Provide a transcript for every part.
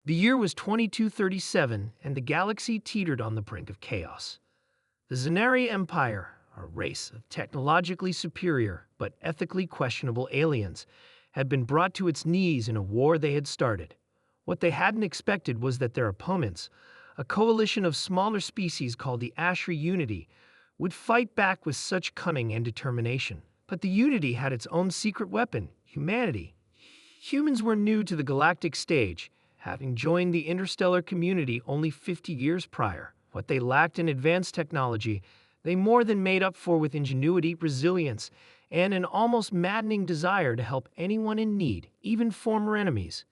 The year was 2237, and the galaxy teetered on the brink of chaos. The Zanari Empire, a race of technologically superior but ethically questionable aliens, had been brought to its knees in a war they had started. What they hadn't expected was that their opponents, a coalition of smaller species called the Ashri Unity, would fight back with such cunning and determination. But the Unity had its own secret weapon, humanity. Humans were new to the galactic stage, having joined the interstellar community only 50 years prior. What they lacked in advanced technology, they more than made up for with ingenuity, resilience, and an almost maddening desire to help anyone in need, even former enemies.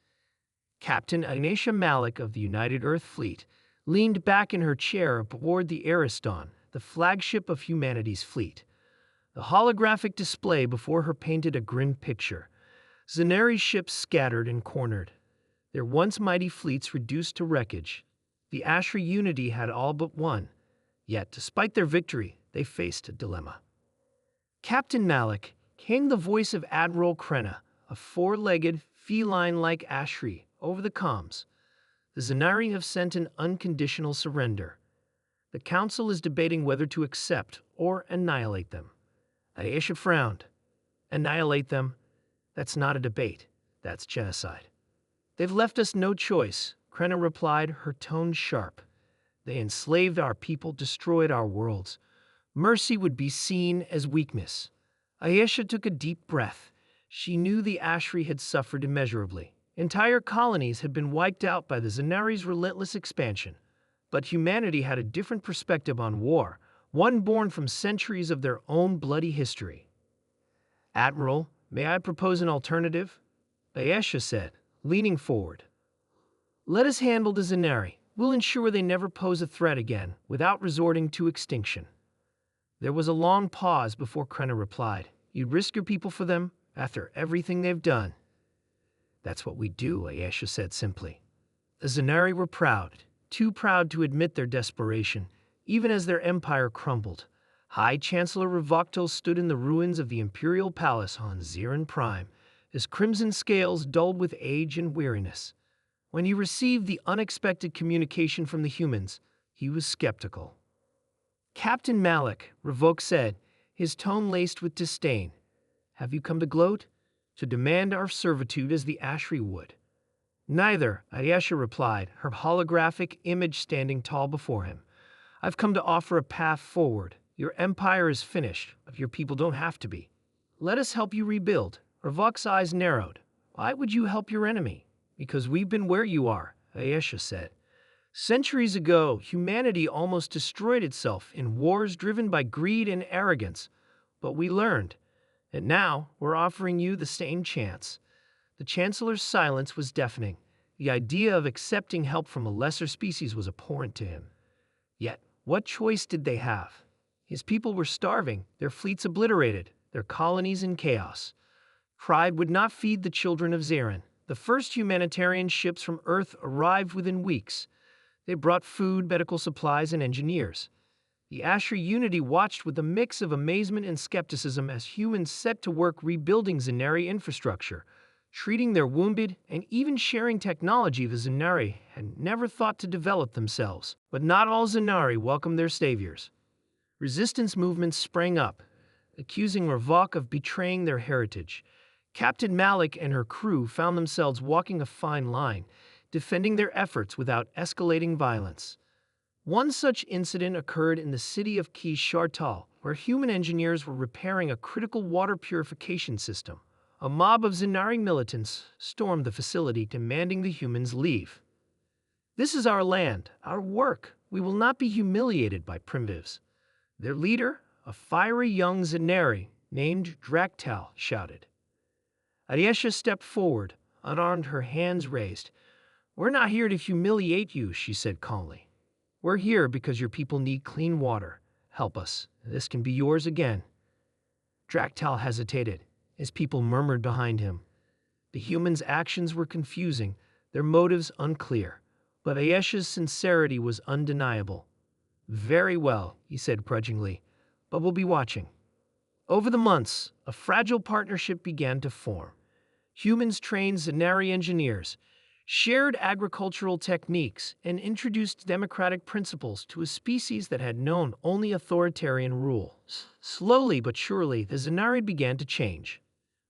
Captain Anisha Malik of the United Earth Fleet leaned back in her chair aboard the Ariston, the flagship of humanity's fleet. The holographic display before her painted a grim picture. Zanari's ships scattered and cornered, their once mighty fleets reduced to wreckage. The Ashri Unity had all but won, yet despite their victory, they faced a dilemma. Captain Malik, came the voice of Admiral Krenna, a four-legged, feline-like Ashri, over the comms. The Zanari have sent an unconditional surrender. The Council is debating whether to accept or annihilate them. Aisha frowned. Annihilate them? That's not a debate. That's genocide. They've left us no choice, Krenna replied, her tone sharp. They enslaved our people, destroyed our worlds. Mercy would be seen as weakness. Aisha took a deep breath. She knew the Ashri had suffered immeasurably. Entire colonies had been wiped out by the Zanari's relentless expansion. But humanity had a different perspective on war, one born from centuries of their own bloody history. Admiral, may I propose an alternative? Aisha said, leaning forward. Let us handle the Zanari. We'll ensure they never pose a threat again, without resorting to extinction. There was a long pause before Krenna replied. You'd risk your people for them, after everything they've done. That's what we do, Aisha said simply. The Zanari were proud, too proud to admit their desperation, even as their empire crumbled. High Chancellor Revocto stood in the ruins of the Imperial Palace on Ziran Prime, his crimson scales dulled with age and weariness. When he received the unexpected communication from the humans, he was skeptical. Captain Malik, Revoke said, his tone laced with disdain. Have you come to gloat? To demand our servitude as the Ashri would? Neither, Aisha replied, her holographic image standing tall before him. I've come to offer a path forward. Your empire is finished, but your people don't have to be. Let us help you rebuild. Revoke's eyes narrowed. Why would you help your enemy? Because we've been where you are, Aisha said. Centuries ago, humanity almost destroyed itself in wars driven by greed and arrogance. But we learned. And now, we're offering you the same chance. The Chancellor's silence was deafening. The idea of accepting help from a lesser species was abhorrent to him. Yet, what choice did they have? His people were starving, their fleets obliterated, their colonies in chaos. Pride would not feed the children of Zarin. The first humanitarian ships from Earth arrived within weeks. They brought food, medical supplies, and engineers. The Ashri Unity watched with a mix of amazement and skepticism as humans set to work rebuilding Zanari infrastructure, treating their wounded, and even sharing technology the Zanari had never thought to develop themselves. But not all Zanari welcomed their saviors. Resistance movements sprang up, accusing Ravok of betraying their heritage. Captain Malik and her crew found themselves walking a fine line, defending their efforts without escalating violence. One such incident occurred in the city of Kish Shartal, where human engineers were repairing a critical water purification system. A mob of Zanari militants stormed the facility, demanding the humans leave. This is our land, our work. We will not be humiliated by primitives. Their leader, a fiery young Zanari named Draktal, shouted. Aisha stepped forward, unarmed, her hands raised. We're not here to humiliate you, she said calmly. We're here because your people need clean water. Help us. This can be yours again. Draktal hesitated. His people murmured behind him. The humans' actions were confusing, their motives unclear. But Aisha's sincerity was undeniable. Very well, he said grudgingly, but we'll be watching. Over the months, a fragile partnership began to form. Humans trained Zanari engineers, shared agricultural techniques, and introduced democratic principles to a species that had known only authoritarian rule. Slowly but surely, the Zanari began to change.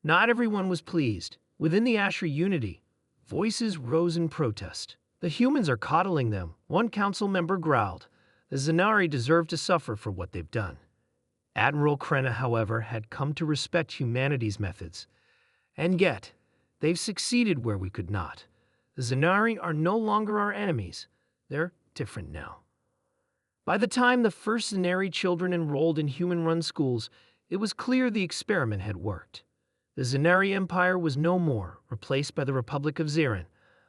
Not everyone was pleased. Within the Ashra unity, voices rose in protest. The humans are coddling them, one council member growled. The Zanari deserve to suffer for what they've done. Admiral Krenna, however, had come to respect humanity's methods. And yet, they've succeeded where we could not. The Zanari are no longer our enemies. They're different now. By the time the first Zanari children enrolled in human-run schools, it was clear the experiment had worked. The Zanari Empire was no more, replaced by the Republic of Zarin,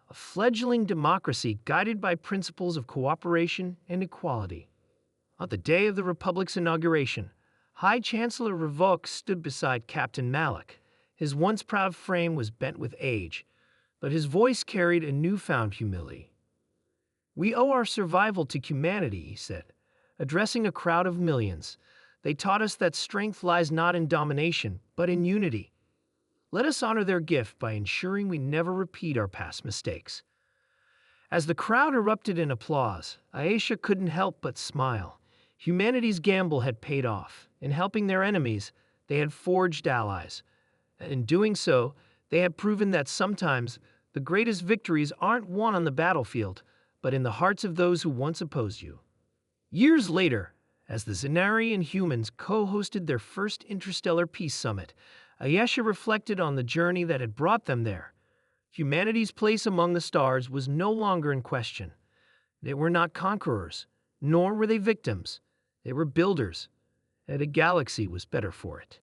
a fledgling democracy guided by principles of cooperation and equality. On the day of the Republic's inauguration, High Chancellor Revok stood beside Captain Malik. His once proud frame was bent with age, but his voice carried a newfound humility. "We owe our survival to humanity," he said, addressing a crowd of millions. "They taught us that strength lies not in domination, but in unity. Let us honor their gift by ensuring we never repeat our past mistakes." As the crowd erupted in applause, Aisha couldn't help but smile. Humanity's gamble had paid off. In helping their enemies, they had forged allies. And in doing so, they had proven that sometimes the greatest victories aren't won on the battlefield, but in the hearts of those who once opposed you. Years later, as the Zanari and humans co-hosted their first interstellar peace summit, Ayesha reflected on the journey that had brought them there. Humanity's place among the stars was no longer in question. They were not conquerors, nor were they victims. They were builders, and a galaxy was better for it.